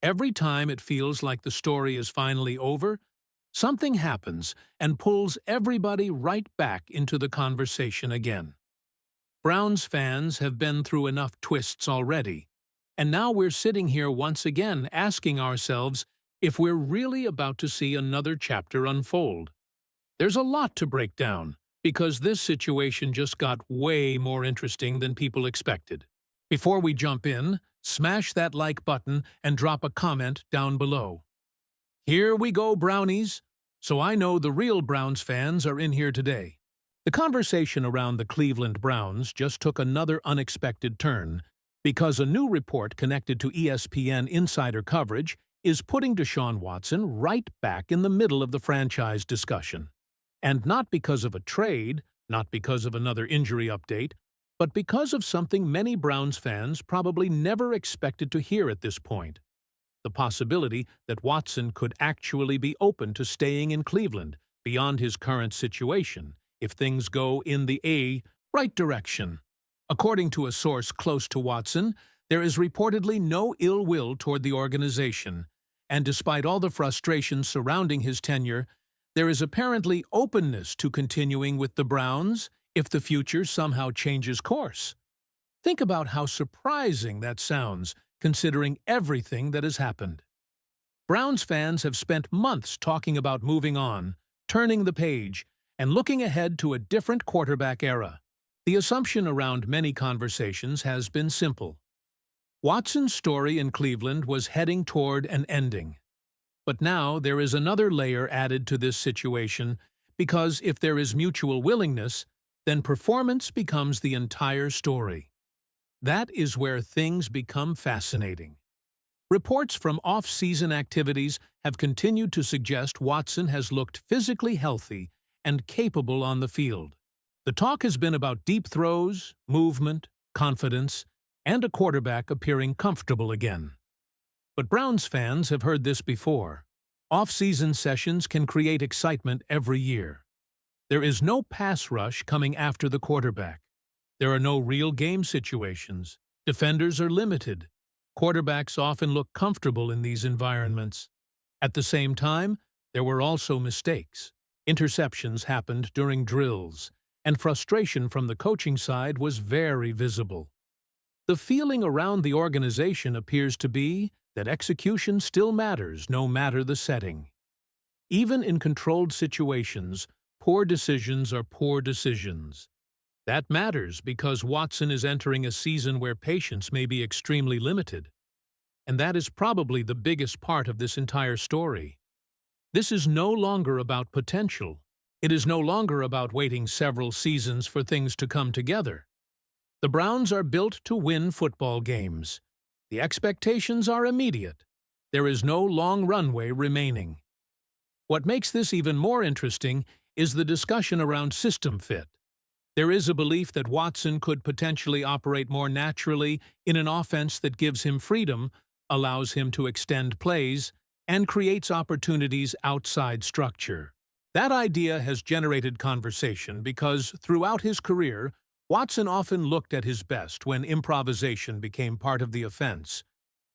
Every time it feels like the story is finally over, something happens and pulls everybody right back into the conversation again. Browns fans have been through enough twists already, and now we're sitting here once again asking ourselves if we're really about to see another chapter unfold. There's a lot to break down, because this situation just got way more interesting than people expected. Before we jump in, smash that like button and drop a comment down below. Here we go, Brownies! So I know the real Browns fans are in here today. The conversation around the Cleveland Browns just took another unexpected turn, because a new report connected to ESPN insider coverage is putting Deshaun Watson right back in the middle of the franchise discussion. And not because of a trade, not because of another injury update, but because of something many Browns fans probably never expected to hear at this point: the possibility that Watson could actually be open to staying in Cleveland beyond his current situation if things go in the right direction. According to a source close to Watson, there is reportedly no ill will toward the organization, and despite all the frustration surrounding his tenure, there is apparently openness to continuing with the Browns if the future somehow changes course. Think about how surprising that sounds, considering everything that has happened. Browns fans have spent months talking about moving on, turning the page, and looking ahead to a different quarterback era. The assumption around many conversations has been simple. Watson's story in Cleveland was heading toward an ending. But now there is another layer added to this situation, because if there is mutual willingness, then performance becomes the entire story. That is where things become fascinating. Reports from off-season activities have continued to suggest Watson has looked physically healthy and capable on the field. The talk has been about deep throws, movement, confidence, and a quarterback appearing comfortable again. But Browns fans have heard this before. Off-season sessions can create excitement every year. There is no pass rush coming after the quarterback. There are no real game situations. Defenders are limited. Quarterbacks often look comfortable in these environments. At the same time, there were also mistakes. Interceptions happened during drills, and frustration from the coaching side was very visible. The feeling around the organization appears to be that execution still matters no matter the setting. Even in controlled situations, poor decisions are poor decisions. That matters because Watson is entering a season where patience may be extremely limited. And that is probably the biggest part of this entire story. This is no longer about potential. It is no longer about waiting several seasons for things to come together. The Browns are built to win football games. The expectations are immediate. There is no long runway remaining. What makes this even more interesting is the discussion around system fit. There is a belief that Watson could potentially operate more naturally in an offense that gives him freedom, allows him to extend plays, and creates opportunities outside structure. That idea has generated conversation because, throughout his career, Watson often looked at his best when improvisation became part of the offense.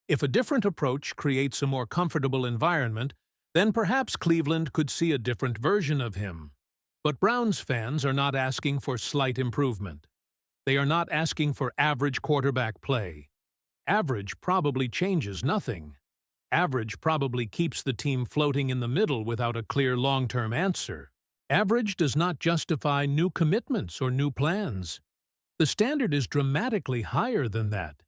If a different approach creates a more comfortable environment, then perhaps Cleveland could see a different version of him. But Browns fans are not asking for slight improvement. They are not asking for average quarterback play. Average probably changes nothing. Average probably keeps the team floating in the middle without a clear long-term answer. Average does not justify new commitments or new plans. The standard is dramatically higher than that.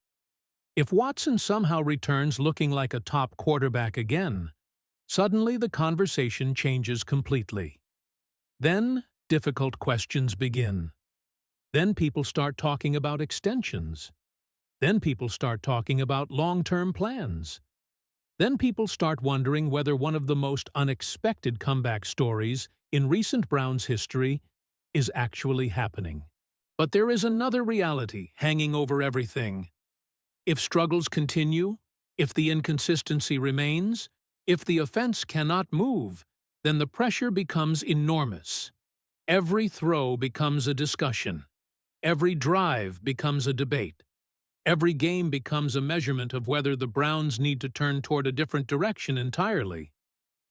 If Watson somehow returns looking like a top quarterback again, suddenly the conversation changes completely. Then difficult questions begin. Then people start talking about extensions. Then people start talking about long-term plans. Then people start wondering whether one of the most unexpected comeback stories in recent Browns history is actually happening. But there is another reality hanging over everything. If struggles continue, if the inconsistency remains, if the offense cannot move, then the pressure becomes enormous. Every throw becomes a discussion. Every drive becomes a debate. Every game becomes a measurement of whether the Browns need to turn toward a different direction entirely.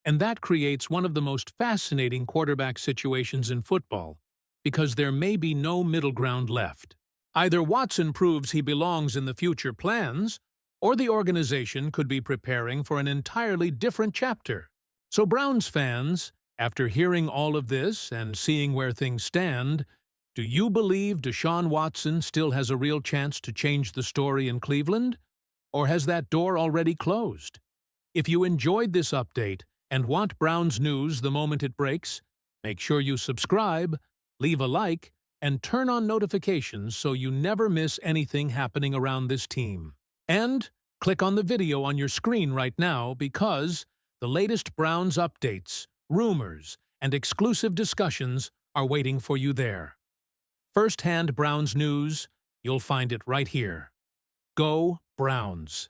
And that creates one of the most fascinating quarterback situations in football, because there may be no middle ground left. Either Watson proves he belongs in the future plans, or the organization could be preparing for an entirely different chapter. So Browns fans, after hearing all of this and seeing where things stand, do you believe Deshaun Watson still has a real chance to change the story in Cleveland? Or has that door already closed? If you enjoyed this update and want Browns news the moment it breaks, make sure you subscribe, leave a like, and turn on notifications so you never miss anything happening around this team. And click on the video on your screen right now because the latest Browns updates, rumors, and exclusive discussions are waiting for you there. First-hand Browns news, you'll find it right here. Go Browns!